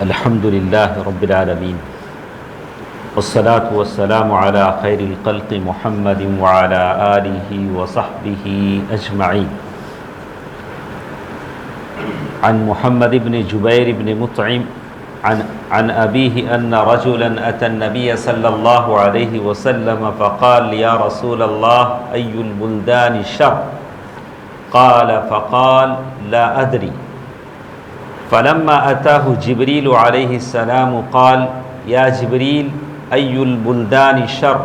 الحمد لله رب العالمين والصلاة والسلام على خير الخلق محمد وعلى آله وصحبه أجمعين. عن محمد بن جبير بن مطعم عن أبيه أن رجلا أتى النبي صلى الله عليه وسلم فقال يا رسول الله أي البلدان الشر؟ فقال لا أدري. فلما أتاه جبريل عليه السلام قال يا جبريل أي البلدان الشر؟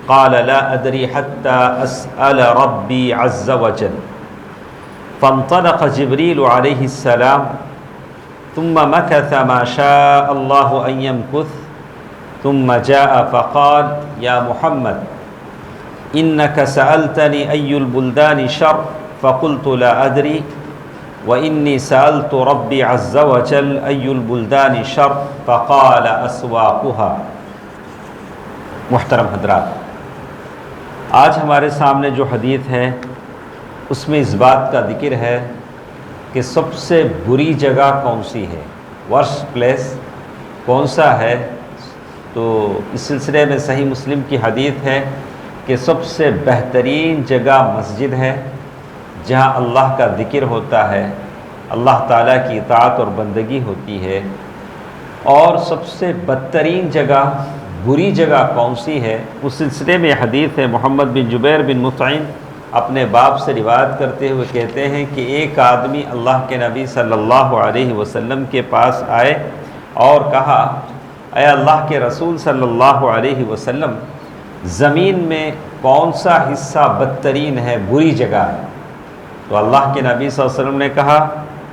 قال لا أدري حتى أسأل ربي عز وجل. فانطلق جبريل عليه السلام ثم مكث ما شاء الله أن يمكث ثم جاء فقال يا محمد إنك سألتني أي البلدان شر فقلت لا أدري وإني سألت ربي عز وجل أي البلدان شر فقال أسواقها. محترم حضرات، آج ہمارے سامنے جو حدیث ہے اس میں اس بات کا ذکر ہے کہ سب سے بری جگہ کون سی ہے، ورسٹ پلیس کون سا ہے. تو اس سلسلے میں صحیح مسلم کی حدیث ہے کہ سب سے بہترین جگہ مسجد ہے جہاں اللہ کا ذکر ہوتا ہے، اللہ تعالیٰ کی اطاعت اور بندگی ہوتی ہے. اور سب سے بدترین جگہ، بری جگہ کون سی ہے، اس سلسلے میں حدیث ہے. محمد بن جبیر بن مطعم اپنے باپ سے روایت کرتے ہوئے کہتے ہیں کہ ایک آدمی اللہ کے نبی صلی اللہ علیہ وسلم کے پاس آئے اور کہا اے اللہ کے رسول صلی اللہ علیہ وسلم، زمین میں کون سا حصہ بدترین ہے، بری جگہ ہے؟ تو اللہ کے نبی صلی اللہ علیہ وسلم نے کہا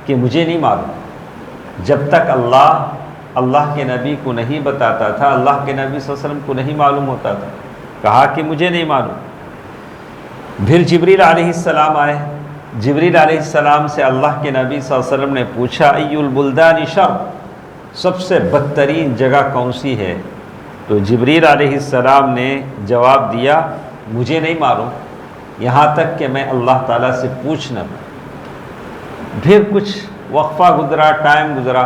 کہ مجھے نہیں معلوم. جب تک اللہ کے نبی کو نہیں بتاتا تھا، اللہ کے نبی صلی اللہ علیہ وسلم کو نہیں معلوم ہوتا تھا. کہا کہ مجھے نہیں معلوم. پھر جبریل علیہ السلام آئے. جبریل علیہ السلام سے اللہ کے نبی صلی اللہ علیہ وسلم نے پوچھا ای البلدان شر، سب سے بدترین جگہ کون سی ہے؟ تو جبریل علیہ السلام نے جواب دیا مجھے نہیں معلوم، یہاں تک کہ میں اللہ تعالیٰ سے پوچھنا. پھر کچھ وقفہ گزرا، ٹائم گزرا.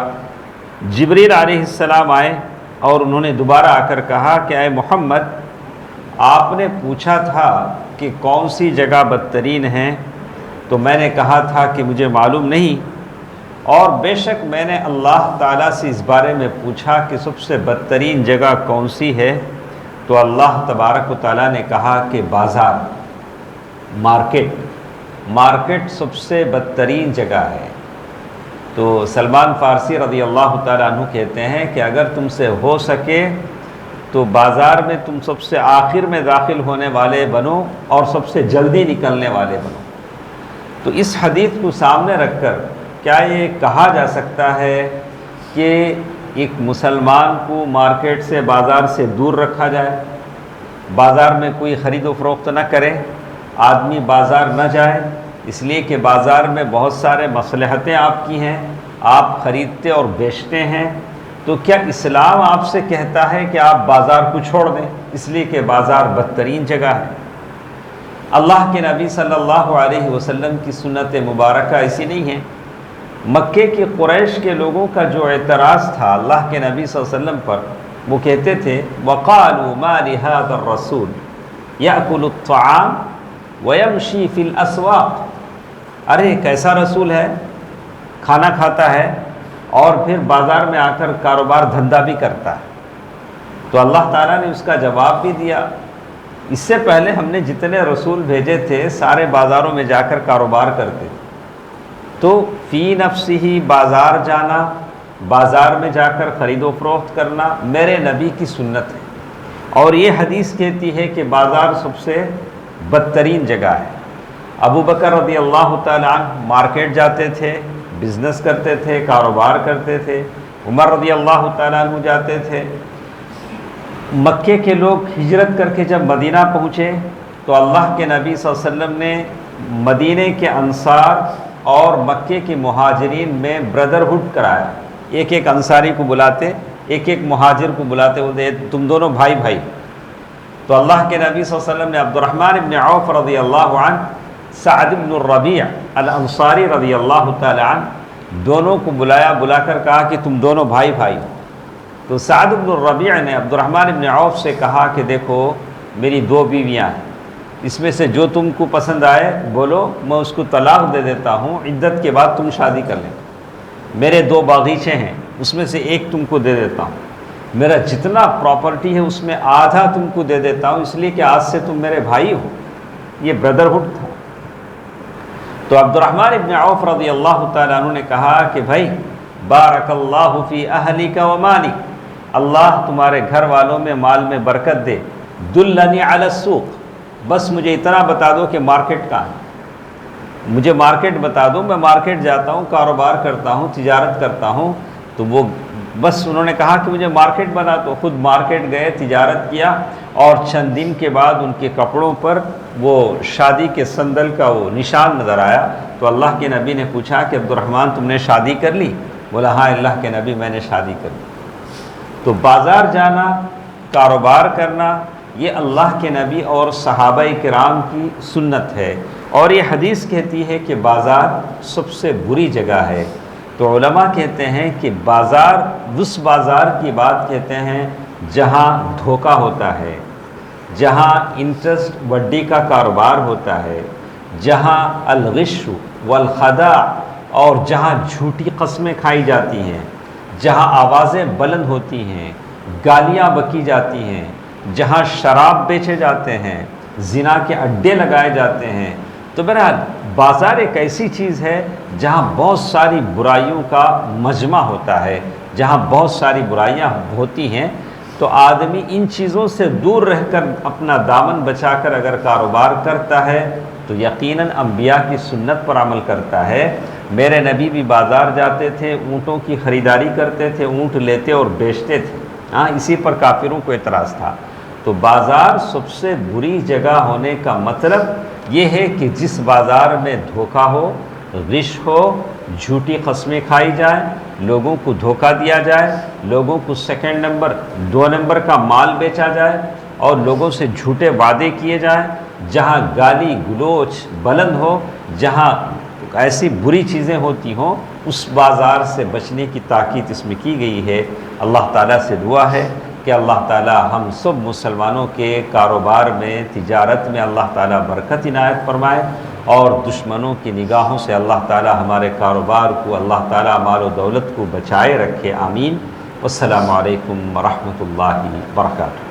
جبریل علیہ السلام آئے اور انہوں نے دوبارہ آ کر کہا کہ اے محمد، آپ نے پوچھا تھا کہ کون سی جگہ بدترین ہے، تو میں نے کہا تھا کہ مجھے معلوم نہیں، اور بے شک میں نے اللہ تعالیٰ سے اس بارے میں پوچھا کہ سب سے بدترین جگہ کون سی ہے. تو اللہ تبارک و تعالیٰ نے کہا کہ بازار، مارکیٹ سب سے بدترین جگہ ہے. تو سلمان فارسی رضی اللہ تعالیٰ عنہ کہتے ہیں کہ اگر تم سے ہو سکے تو بازار میں تم سب سے آخر میں داخل ہونے والے بنو اور سب سے جلدی نکلنے والے بنو. تو اس حدیث کو سامنے رکھ کر کیا یہ کہا جا سکتا ہے کہ ایک مسلمان کو مارکیٹ سے، بازار سے دور رکھا جائے، بازار میں کوئی خرید و فروخت نہ کرے، آدمی بازار نہ جائے، اس لیے کہ بازار میں بہت سارے مصلحتیں آپ کی ہیں، آپ خریدتے اور بیچتے ہیں. تو کیا اسلام آپ سے کہتا ہے کہ آپ بازار کو چھوڑ دیں اس لیے کہ بازار بدترین جگہ ہے؟ اللہ کے نبی صلی اللہ علیہ وسلم کی سنت مبارکہ ایسی نہیں ہے. مکے کے قریش کے لوگوں کا جو اعتراض تھا اللہ کے نبی صلی اللہ علیہ وسلم پر، وہ کہتے تھے وَقَالُوا مَا لِهَذَا الرَّسُولِ يَأْكُلُ الطَّعَامَ وَيَمْشِي فِي الْأَسْوَاقِ. ارے کیسا رسول ہے، کھانا کھاتا ہے اور پھر بازار میں آ کر کاروبار دھندا بھی کرتا ہے. تو اللہ تعالیٰ نے اس کا جواب بھی دیا. اس سے پہلے ہم نے جتنے رسول بھیجے تھے سارے بازاروں میں جا کر کاروبار کرتے تھے. تو فی نفسی ہی بازار جانا، بازار میں جا کر خرید و فروخت کرنا میرے نبی کی سنت ہے. اور یہ حدیث کہتی ہے کہ بازار سب سے بدترین جگہ ہے. ابو بکر رضی اللہ تعالیٰ عنہ مارکیٹ جاتے تھے، بزنس کرتے تھے، کاروبار کرتے تھے. عمر رضی اللہ تعالیٰ عنہ جاتے تھے. مکے کے لوگ ہجرت کر کے جب مدینہ پہنچے تو اللہ کے نبی صلی اللہ علیہ وسلم نے مدینے کے انصار اور مکے کے مہاجرین میں بردرہڈ کرایا. ایک ایک انصاری کو بلاتے، ایک ایک مہاجر کو بلاتے، بولتے تم دونوں بھائی بھائی. تو اللہ کے نبی صلی اللہ علیہ وسلم نے عبد الرحمن بن عوف رضی اللہ عنہ، سعد بن الربیع الانصاری رضی اللہ تعالی عنہ، دونوں کو بلایا، بلا کر کہا کہ تم دونوں بھائی بھائی ہو۔ تو سعد بن الربیع نے عبد الرحمن بن عوف سے کہا کہ دیکھو میری 2 بیویاں ہیں، اس میں سے جو تم کو پسند آئے بولو، میں اس کو طلاق دے دیتا ہوں، عدت کے بعد تم شادی کر لیں۔ میرے 2 باغیچے ہیں، اس میں سے ایک تم کو دے دیتا ہوں، میرا جتنا پراپرٹی ہے اس میں آدھا تم کو دے دیتا ہوں، اس لیے کہ آج سے تم میرے بھائی ہو۔ یہ بردرہڈ تھا۔ تو عبد الرحمن ابن عوف رضی اللہ تعالیٰ عنہ نے کہا کہ بھائی بارک اللہ فی اہلک و مالک، اللہ تمہارے گھر والوں میں مال میں برکت دے، دلنی علی السوق، بس مجھے اتنا بتا دو کہ مارکیٹ کہاں ہے، مجھے مارکیٹ بتا دو، میں مارکیٹ جاتا ہوں، کاروبار کرتا ہوں، تجارت کرتا ہوں۔ تو وہ بس انہوں نے کہا کہ مجھے مارکیٹ بنا دو، خود مارکیٹ گئے، تجارت کیا، اور چند دن کے بعد ان کے کپڑوں پر وہ شادی کے سندل کا وہ نشان نظر آیا۔ تو اللہ کے نبی نے پوچھا کہ عبد الرحمن تم نے شادی کر لی؟ بولا ہاں اللہ کے نبی میں نے شادی کر لی۔ تو بازار جانا، کاروبار کرنا، یہ اللہ کے نبی اور صحابہ کرام کی سنت ہے، اور یہ حدیث کہتی ہے کہ بازار سب سے بری جگہ ہے۔ تو علماء کہتے ہیں کہ بازار اس بازار کی بات کہتے ہیں جہاں دھوکہ ہوتا ہے، جہاں انٹرسٹ وڈی کا کاروبار ہوتا ہے، جہاں الغش والخداع، اور جہاں جھوٹی قسمیں کھائی جاتی ہیں، جہاں آوازیں بلند ہوتی ہیں، گالیاں بکی جاتی ہیں، جہاں شراب بیچے جاتے ہیں، زنا کے اڈے لگائے جاتے ہیں۔ تو بہرحال بازار ایک ایسی چیز ہے جہاں بہت ساری برائیوں کا مجمع ہوتا ہے، جہاں بہت ساری برائیاں ہوتی ہیں۔ تو آدمی ان چیزوں سے دور رہ کر اپنا دامن بچا کر اگر کاروبار کرتا ہے تو یقیناً انبیاء کی سنت پر عمل کرتا ہے۔ میرے نبی بھی بازار جاتے تھے، اونٹوں کی خریداری کرتے تھے، اونٹ لیتے اور بیچتے تھے۔ ہاں، اسی پر کافروں کو اعتراض تھا۔ تو بازار سب سے بری جگہ ہونے کا مطلب یہ ہے کہ جس بازار میں دھوکہ ہو، غش ہو، جھوٹی قسمیں کھائی جائیں، لوگوں کو دھوکہ دیا جائے، لوگوں کو سیکنڈ نمبر 2 نمبر کا مال بیچا جائے، اور لوگوں سے جھوٹے وعدے کیے جائیں، جہاں گالی گلوچ بلند ہو، جہاں ایسی بری چیزیں ہوتی ہوں، اس بازار سے بچنے کی تاکید اس میں کی گئی ہے۔ اللہ تعالیٰ سے دعا ہے کہ اللہ تعالیٰ ہم سب مسلمانوں کے کاروبار میں، تجارت میں اللہ تعالیٰ برکت عنایت فرمائے، اور دشمنوں کی نگاہوں سے اللہ تعالیٰ ہمارے کاروبار کو، اللہ تعالیٰ مال و دولت کو بچائے رکھے، آمین۔ والسلام علیکم ورحمۃ اللہ وبرکاتہ۔